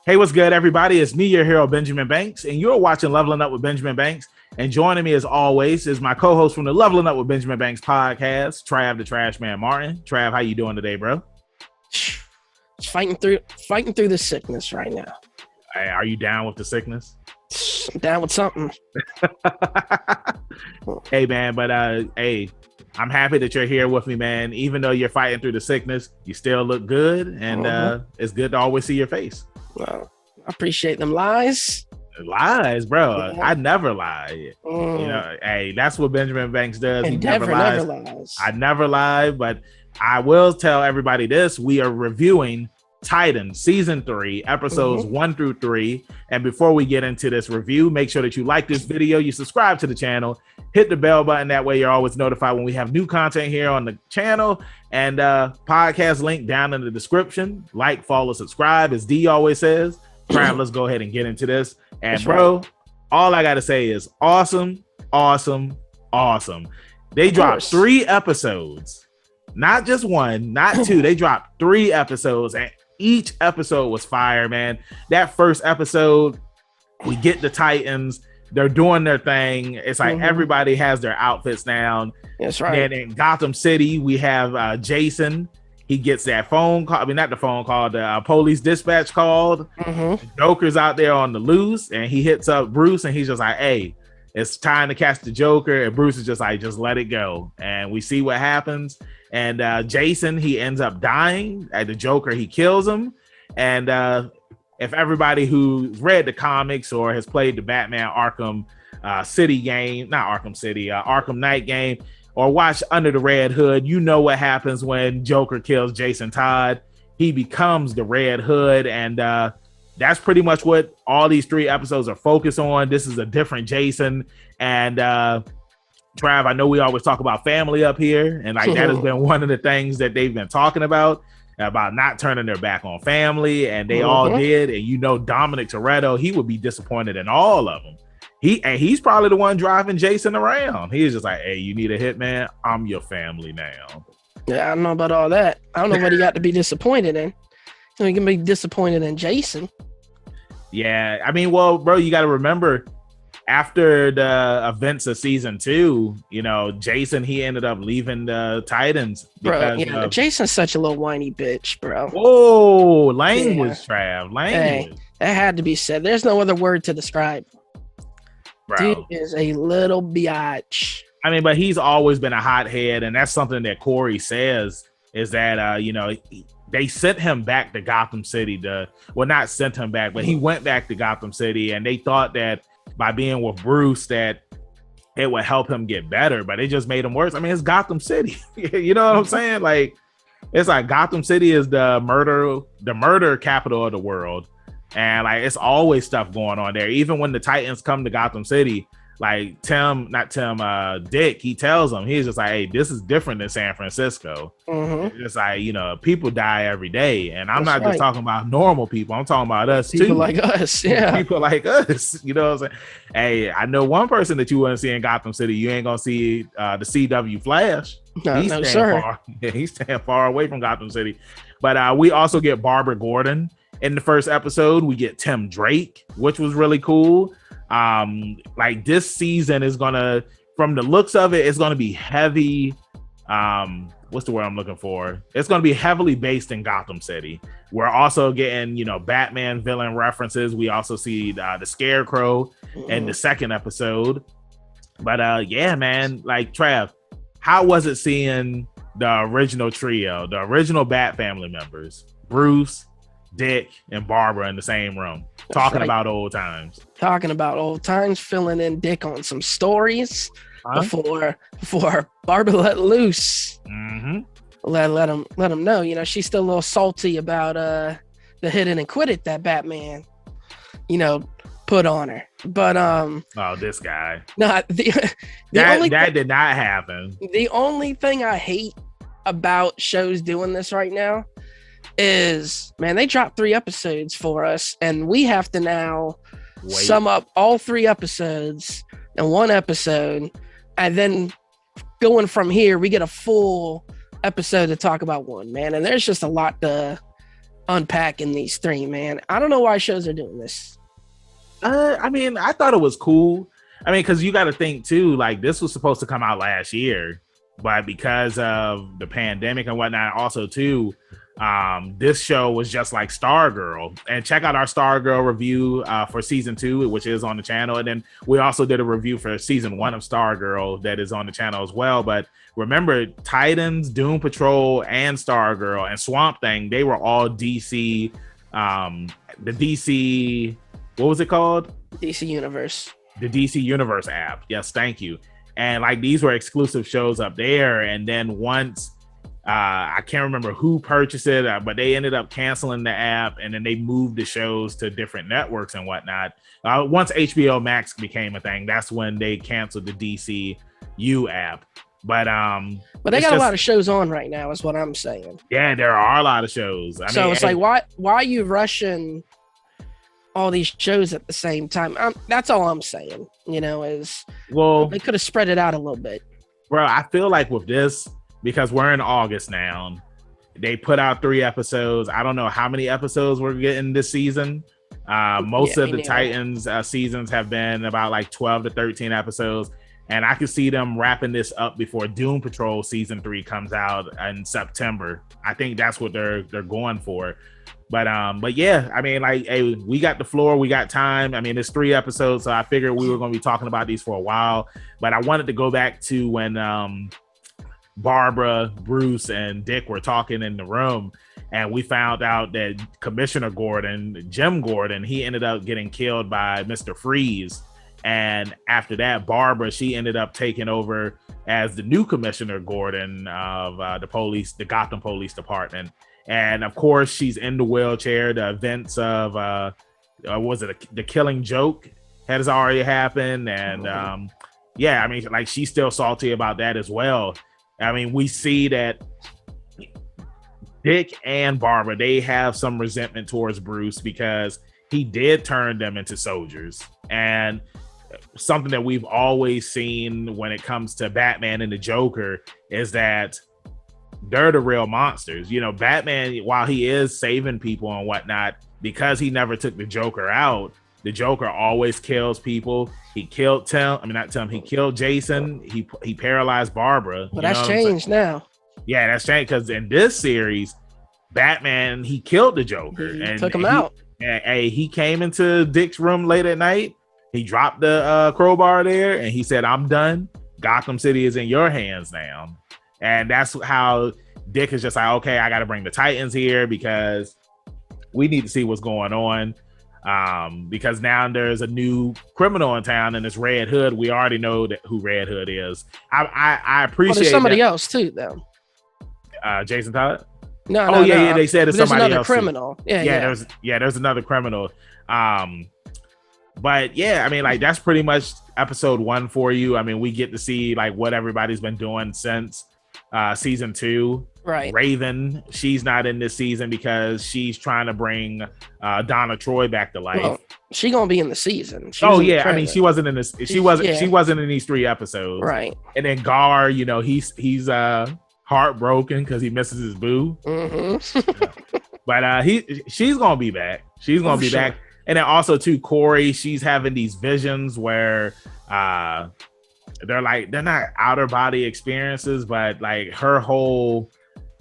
Hey, what's good, everybody? It's me, your hero, Benjamin Banks, and you're watching Leveling Up with Benjamin Banks. And joining me, as always, is my co-host from the Leveling Up with Benjamin Banks podcast, Trav the Trash Man Martin. Trav, how you doing today, bro? Just fighting through the sickness right now. Hey, are you down with the sickness? I'm down with something. Hey, man, but hey, I'm happy that you're here with me, man. Even though you're fighting through the sickness, you still look good, and it's good to always see your face. Well, I appreciate them lies. Lies, bro. Yeah. I never lie. You know, hey, that's what Benjamin Banks does. He Never lies. I never lie, but I will tell everybody this. We are reviewing Titans season 3, episodes 1 through 3. And before we get into this review, make sure that you like this video, you subscribe to the channel, hit the bell button. That way you're always notified when we have new content here on the channel. And podcast link down in the description. Like, follow, subscribe, as D always says. Trav, let's go ahead and get into this. And That's bro, right. all I gotta say is awesome. They dropped 3 episodes, not just one, not 2. They dropped 3 episodes, and each episode was fire, man. That first episode, we get the Titans. They're doing their thing. It's like everybody has their outfits down. That's right. Then in Gotham City, we have Jason. He gets that phone call. I mean, not the phone call, the police dispatch called. Joker's out there on the loose, and he hits up Bruce, and he's just like, hey, it's time to catch the Joker. And Bruce is just like, just let it go. And we see what happens. And Jason, he ends up dying. At the Joker, he kills him. And if everybody who's read the comics or has played the Batman Arkham City game, not Arkham City, Arkham Knight game, or watch Under the Red Hood, you know what happens when Joker kills Jason Todd. He becomes the Red Hood, and that's pretty much what all these 3 episodes are focused on. This is a different Jason, and Trav, I know we always talk about family up here, and like that has been one of the things that they've been talking about not turning their back on family, and they all did. And you know, Dominic Toretto, he would be disappointed in all of them. He's probably the one driving Jason around. He's just like, hey, you need a hitman? I'm your family now. Yeah, I don't know about all that. I don't know what he got to be disappointed in. He can be disappointed in Jason. Yeah, I mean, well, bro, you got to remember, after the events of season 2, you know, Jason, he ended up leaving the Titans. Bro, yeah, Jason's such a little whiny bitch, bro. Whoa, language, Trav, language. Hey, that had to be said. There's no other word to describe. Bro. Dude is a little biatch. I mean, but he's always been a hothead, and that's something that Corey says, is that, you know, they sent him back to Gotham City well, not sent him back, but he went back to Gotham City, and they thought that by being with Bruce that it would help him get better, but it just made him worse. I mean, it's Gotham City. You know what I'm saying? Like, it's like Gotham City is the murder capital of the world. And like, it's always stuff going on there. Even when the Titans come to Gotham City, like Dick, he tells them, he's just like, hey, this is different than San Francisco. It's like, you know, people die every day. And I'm not just talking about normal people. I'm talking about us people too. Like us. Yeah. People like us. You know what I'm saying? Hey, I know one person that you wouldn't see in Gotham City. You ain't going to see the CW Flash. No, sir. He's staying far away from Gotham City. But we also get Barbara Gordon in the first episode. We get Tim Drake, which was really cool. Like, this season is gonna, from the looks of it, it's gonna be heavy. What's the word I'm looking for? It's gonna be heavily based in Gotham City. We're also getting, you know, Batman villain references. We also see the Scarecrow in the second episode. But yeah, man, like, Trav, how was it seeing the original trio, the original Bat family members, Bruce, Dick, and Barbara in the same room, talking about old times? Talking about old times, filling in Dick on some stories before Barbara let loose. Let him know, you know, she's still a little salty about the hit it and quit it that Batman, you know, put on her. But oh, this guy. Not that did not happen. The only thing I hate about shows doing this right now is, man, they dropped 3 episodes for us, and we have to now sum up all 3 episodes in one episode, and then going from here, we get a full episode to talk about one, man. And there's just a lot to unpacking these three, man. I don't know why shows are doing this. I mean, I thought it was cool. I mean, because you got to think too, like this was supposed to come out last year, but because of the pandemic and whatnot, also too, this show was just like Stargirl. And check out our Stargirl review for season 2, which is on the channel. And then we also did a review for season 1 of Stargirl that is on the channel as well. But remember, Titans, Doom Patrol, and Stargirl and Swamp Thing, they were all DC. The DC, what was it called? DC Universe. The DC Universe app. Yes, thank you. And like these were exclusive shows up there. And then once I can't remember who purchased it, but they ended up canceling the app, and then they moved the shows to different networks and whatnot. Once HBO Max became a thing, that's when they canceled the DCU app. But they got a lot of shows on right now, is what I'm saying. Yeah, there are a lot of shows. I mean, it's like, why are you rushing all these shows at the same time? That's all I'm saying. Is they could have spread it out a little bit. Bro, I feel like with this, because we're in August now, they put out 3 episodes. I don't know how many episodes we're getting this season. Most of the Titans seasons have been about like 12 to 13 episodes. And I can see them wrapping this up before Doom Patrol season 3 comes out in September. I think that's what they're going for. But yeah, I mean, like, hey, we got the floor, we got time. I mean, it's 3 episodes, so I figured we were going to be talking about these for a while. But I wanted to go back to when Barbara, Bruce, and Dick were talking in the room, and we found out that Commissioner Gordon, Jim Gordon, he ended up getting killed by Mr. Freeze. And after that, Barbara, she ended up taking over as the new Commissioner Gordon of the Gotham Police Department. And of course, she's in the wheelchair. The events of the Killing Joke has already happened, and yeah, I mean, like, she's still salty about that as well. I mean, we see that Dick and Barbara, they have some resentment towards Bruce because he did turn them into soldiers. And something that we've always seen when it comes to Batman and the Joker is that they're the real monsters. Batman, while he is saving people and whatnot, because he never took the Joker out, the Joker always kills people. He killed he killed Jason. He paralyzed Barbara. But that's changed now. Yeah, that's changed, because in this series, Batman, he killed the Joker and took him out. He came into Dick's room late at night. He dropped the crowbar there, and he said, "I'm done. Gotham City is in your hands now." And that's how Dick is just like, okay, I got to bring the Titans here because we need to see what's going on. Because now there's a new criminal in town, and it's Red Hood. We already know who Red Hood is. I appreciate. There's somebody else too, though. Jason Todd. No. Yeah. They said it's somebody else. Criminal. Too. Yeah. There's another criminal. But yeah, I mean, like, that's pretty much episode 1 for you. I mean, we get to see like what everybody's been doing since season 2. Right. Raven, she's not in this season because she's trying to bring Donna Troy back to life. Well, she gonna be in the season. I mean, she wasn't in this. She wasn't in these 3 episodes. Right. And then Gar, he's heartbroken because he misses his boo. Mm-hmm. But she's gonna be back. She's gonna be back. And then also too, Corey, she's having these visions where they're not outer body experiences, but like her whole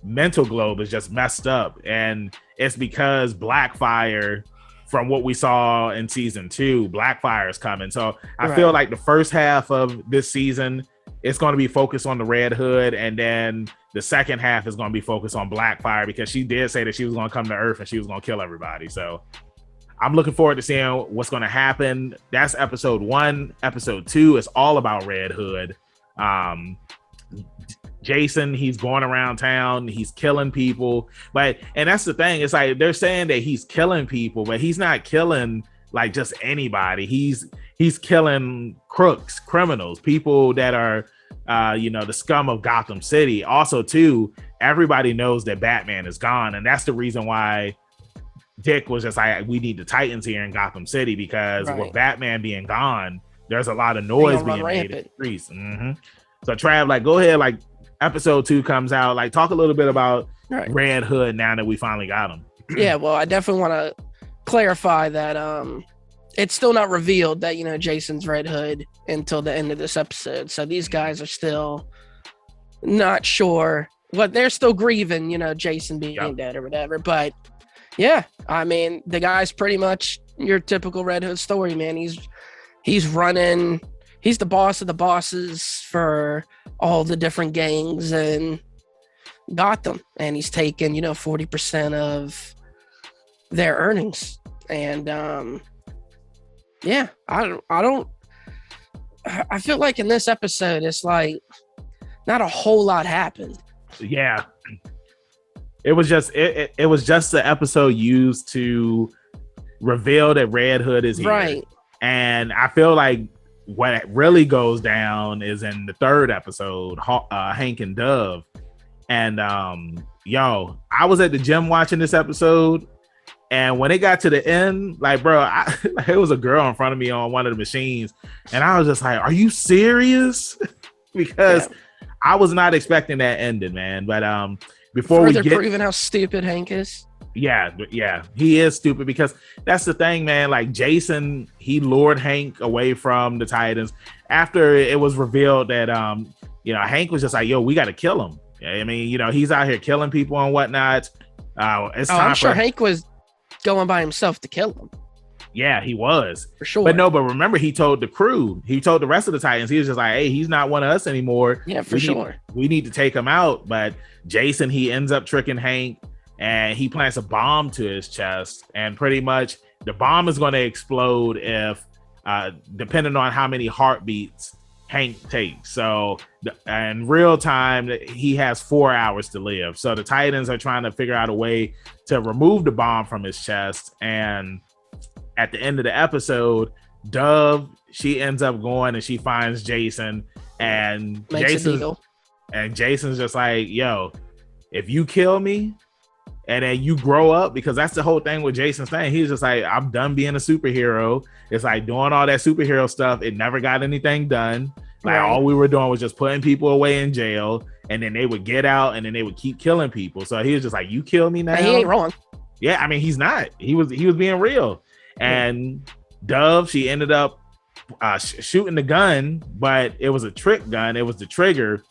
mental globe is just messed up. And it's because Blackfire, from what we saw in season 2, Blackfire is coming. So I feel like the first half of this season, it's going to be focused on the Red Hood, and then the second half is going to be focused on Blackfire, because she did say that she was going to come to Earth and she was going to kill everybody. So I'm looking forward to seeing what's going to happen. That's episode 1. Episode 2 is all about Red Hood. Jason, he's going around town, he's killing people. And that's the thing. It's like they're saying that he's killing people, but he's not killing like just anybody. He's killing crooks, criminals, people that are the scum of Gotham City. Also, too, everybody knows that Batman is gone, and that's the reason why Dick was just like, we need the Titans here in Gotham City, because with Batman being gone, there's a lot of noise being made in the streets. Mm-hmm. So Trav, like, go ahead, like, episode 2 comes out, like, talk a little bit about Red Hood now that we finally got him. Yeah, well, I definitely want to clarify that it's still not revealed that, Jason's Red Hood until the end of this episode. So these guys are still not sure. But they're still grieving, Jason being dead or whatever. But yeah, I mean, the guy's pretty much your typical Red Hood story, man. He's running. He's the boss of the bosses for all the different gangs in Gotham, and he's taken 40% of their earnings. And yeah, I feel like in this episode it's like not a whole lot happened. Yeah, it was just it was just the episode used to reveal that Red Hood is here. Right. And I feel like what really goes down is in the third episode, Hank and Dove. And I was at the gym watching this episode, and when it got to the end, like, bro, it was a girl in front of me on one of the machines, and I was just like, "Are you serious?" Because I was not expecting that ending, man. But before further proving how stupid Hank is. Yeah, he is stupid, because that's the thing, man. Like, Jason, he lured Hank away from the Titans after it was revealed that Hank was just like, "Yo, we got to kill him." I mean, he's out here killing people and whatnot. I'm sure Hank was going by himself to kill him. Yeah, he was for sure. But remember, he told the crew, he told the rest of the Titans, he was just like, "Hey, he's not one of us anymore." Yeah, for sure. We need to take him out. But Jason, he ends up tricking Hank, and he plants a bomb to his chest, and pretty much the bomb is going to explode if, depending on how many heartbeats Hank takes. So in real time, he has 4 hours to live. So the Titans are trying to figure out a way to remove the bomb from his chest. And at the end of the episode, Dove, she ends up going and she finds Jason, and Jason's just like, "Yo, if you kill me and then you grow up," because that's the whole thing with Jason's thing. He's just like, "I'm done being a superhero." It's like doing all that superhero stuff. It never got anything done. Like, all we were doing was just putting people away in jail, and then they would get out and then they would keep killing people. So he was just like, "You kill me now." He ain't wrong. Yeah, I mean, he's not. He was being real. And Dove, she ended up shooting the gun, but it was a trick gun. It was the trigger,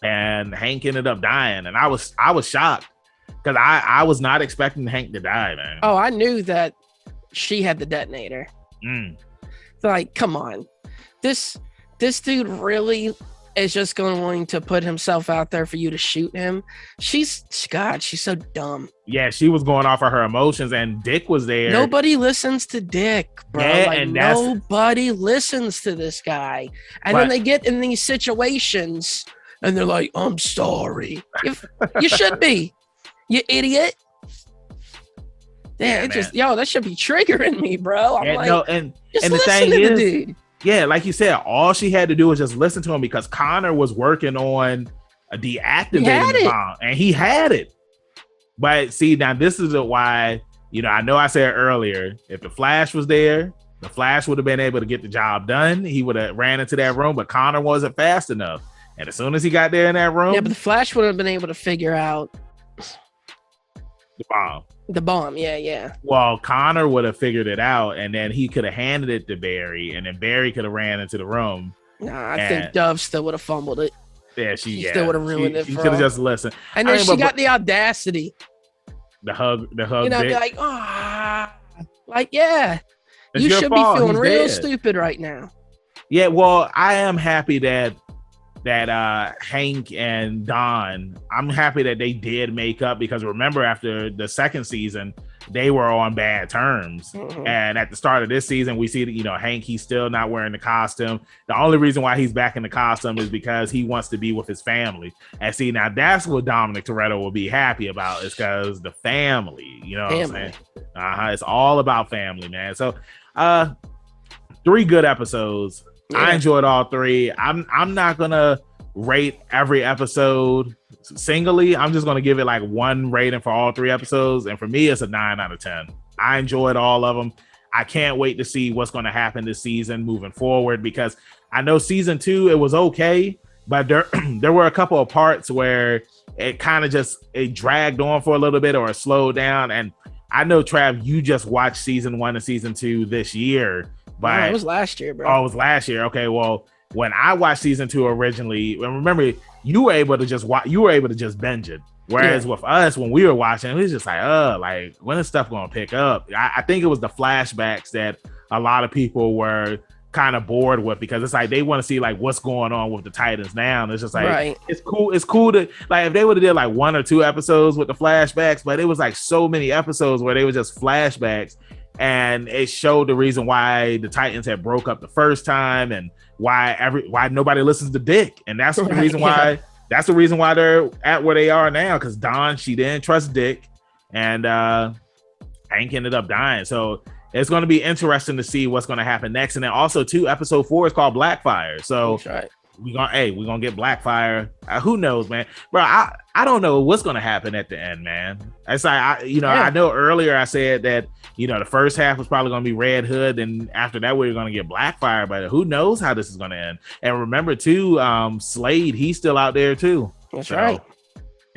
and Hank ended up dying. And I was shocked, because I was not expecting Hank to die, man. Oh, I knew that she had the detonator. Like, come on, this dude really is just going to put himself out there for you to shoot him. She's so dumb. Yeah, she was going off of her emotions, and Dick was there. Nobody listens to Dick, bro. Yeah, like, nobody listens to this guy. And then they get in these situations and they're like, "I'm sorry." You should be, you idiot. Yeah, that should be triggering me, bro. I'm just the thing to is, the dude. Yeah, like you said, all she had to do was just listen to him, because Connor was working on deactivating the bomb, and he had it. But see, now this is why, I know I said earlier, if the Flash was there, the Flash would have been able to get the job done. He would have ran into that room, but Connor wasn't fast enough. And as soon as he got there in that room, but the Flash would have been able to figure out the bomb. The bomb, yeah. Well, Connor would have figured it out, and then he could have handed it to Barry, and then Barry could have ran into the room. Nah, I think Dove still would have fumbled it. Yeah, she still would have ruined it. She could have just listened. And then she got the audacity. The hug. Be like, yeah, you should be feeling real stupid right now. Yeah, well, I am happy that Hank and Don, I'm happy that they did make up, because remember, after the second season, they were on bad terms. And at the start of this season, we see that, Hank, he's still not wearing the costume. The only reason why he's back in the costume is because he wants to be with his family. And see, now that's what Dominic Toretto will be happy about, is because the family, what I'm saying? It's all about family, man. So 3 good episodes. Yeah. I enjoyed all 3. I'm not gonna rate every episode singly. I'm just gonna give it like 1 rating for all 3 episodes, and for me, it's a 9 out of 10. I enjoyed all of them. I can't wait to see what's going to happen this season moving forward, because I know season 2 it was okay, but there were a couple of parts where it kind of it dragged on for a little bit, or it slowed down, and I know, Trav, you just watched season 1 and season 2 this year, but no, it was last year, bro. Oh, it was last year. Okay, well, when I watched season 2 originally, and remember, you were able to just watch, you were able to just binge it. Whereas with us, when we were watching, it was just like when is stuff going to pick up? I think it was the flashbacks that a lot of people were kind of bored with, because it's like they want to see like what's going on with the Titans now, and it's just like it's cool to like if they would have did like 1 or 2 episodes with the flashbacks, but it was like so many episodes where they were just flashbacks, and it showed the reason why the Titans had broke up the first time and why nobody listens to Dick, and that's the reason why. That's the reason why they're at where they are now, because Dawn, she didn't trust Dick, and Hank ended up dying. So it's going to be interesting to see what's going to happen next. And then also, too, episode 4 is called Blackfire. So we're gonna get Blackfire. Who knows, man? Bro, I don't know what's gonna happen at the end, man. It's like I know earlier I said that the first half was probably gonna be Red Hood, and after that we're gonna get Blackfire. But who knows how this is gonna end? And remember too, Slade, he's still out there too. That's right.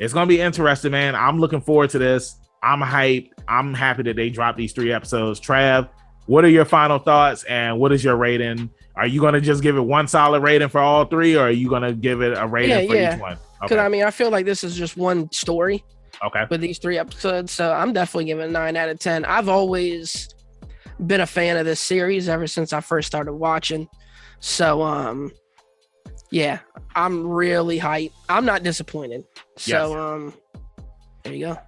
It's gonna be interesting, man. I'm looking forward to this. I'm hyped. I'm happy that they dropped these 3 episodes. Trav, what are your final thoughts, and what is your rating? Are you going to just give it one solid rating for all 3, or are you going to give it a rating for each one? Because I feel like this is just one story. Okay. With these 3 episodes, so I'm definitely giving a 9 out of 10. I've always been a fan of this series ever since I first started watching. So, yeah, I'm really hyped. I'm not disappointed. So, there you go.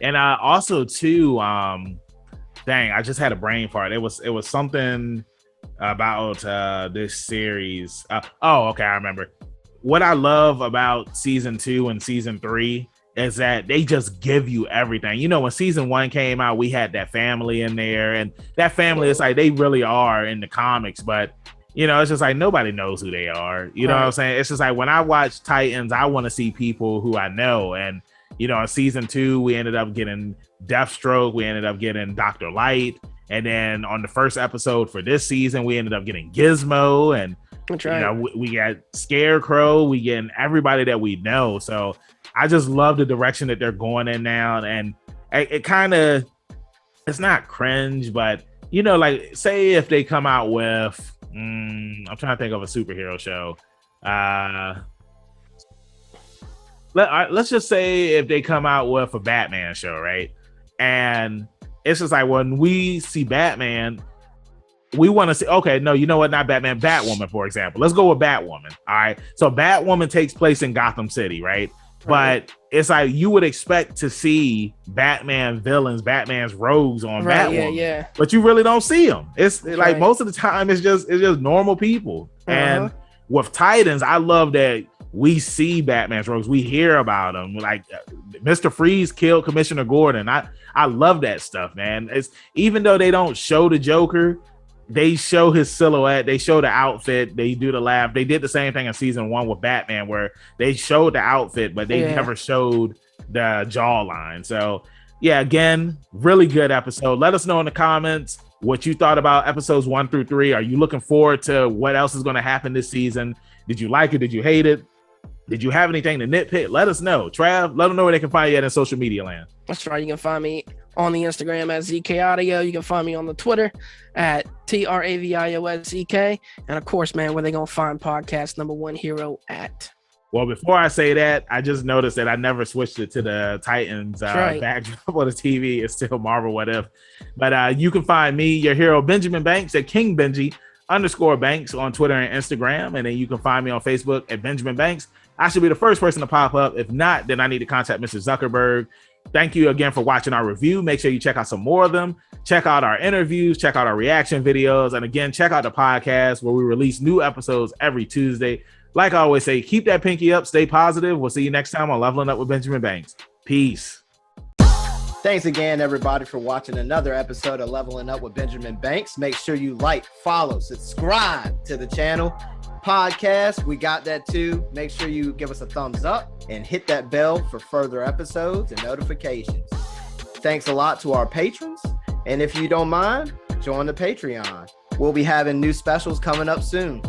And also too, dang, I just had a brain fart. It was something about this series. Okay, I remember. What I love about season 2 and season 3 is that they just give you everything. When season 1 came out, we had that family in there, and that family is like they really are in the comics, but it's just like nobody knows who they are. You know what I'm saying? It's just like when I watch Titans, I want to see people who I know. And in season 2, we ended up getting Deathstroke, we ended up getting Dr. Light. And then on the first episode for this season, we ended up getting Gizmo, and we got Scarecrow. We getting everybody that we know. So I just love the direction that they're going in now, and it kind of, it's not cringe, but like say if they come out with, I'm trying to think of a superhero show. Let's just say if they come out with a Batman show, right? And it's just like when we see Batman, we want to see, okay, no, you know what? Not Batman, Batwoman, for example. Let's go with Batwoman. All right. So Batwoman takes place in Gotham City, right? But it's like you would expect to see Batman villains, Batman's rogues on Batwoman. Yeah. But you really don't see them. It's like most of the time it's just normal people. And with Titans, I love that we see Batman's rogues. We hear about them. Like Mr. Freeze killed Commissioner Gordon. I love that stuff, man. It's even though they don't show the Joker, they show his silhouette, they show the outfit, they do the laugh. They did the same thing in season 1 with Batman, where they showed the outfit, but they never showed the jawline. So yeah, again, really good episode. Let us know in the comments what you thought about episodes 1 through 3. Are you looking forward to what else is going to happen this season? Did you like it? Did you hate it? Did you have anything to nitpick? Let us know. Trav, let them know where they can find you at in social media land. That's right. You can find me on the Instagram at ZK Audio. You can find me on the Twitter at TRAVIOSEK. And of course, man, where they going to find podcast #1 hero at? Well, before I say that, I just noticed that I never switched it to the Titans backdrop of the TV. It's still Marvel What If. But you can find me, your hero, Benjamin Banks, at King Benji _Banks on Twitter and Instagram. And then you can find me on Facebook at Benjamin Banks. I should be the first person to pop up. If not, then I need to contact Mr. Zuckerberg. Thank you again for watching our review. Make sure you check out some more of them. Check out our interviews, check out our reaction videos. And again, check out the podcast where we release new episodes every Tuesday. Like I always say, keep that pinky up, stay positive. We'll see you next time on Leveling Up with Benjamin Banks. Peace. Thanks again, everybody, for watching another episode of Leveling Up with Benjamin Banks. Make sure you like, follow, subscribe to the channel. Podcast, we got that too. Make sure you give us a thumbs up and hit that bell for further episodes and notifications. Thanks a lot to our patrons. And if you don't mind, join the Patreon. We'll be having new specials coming up soon.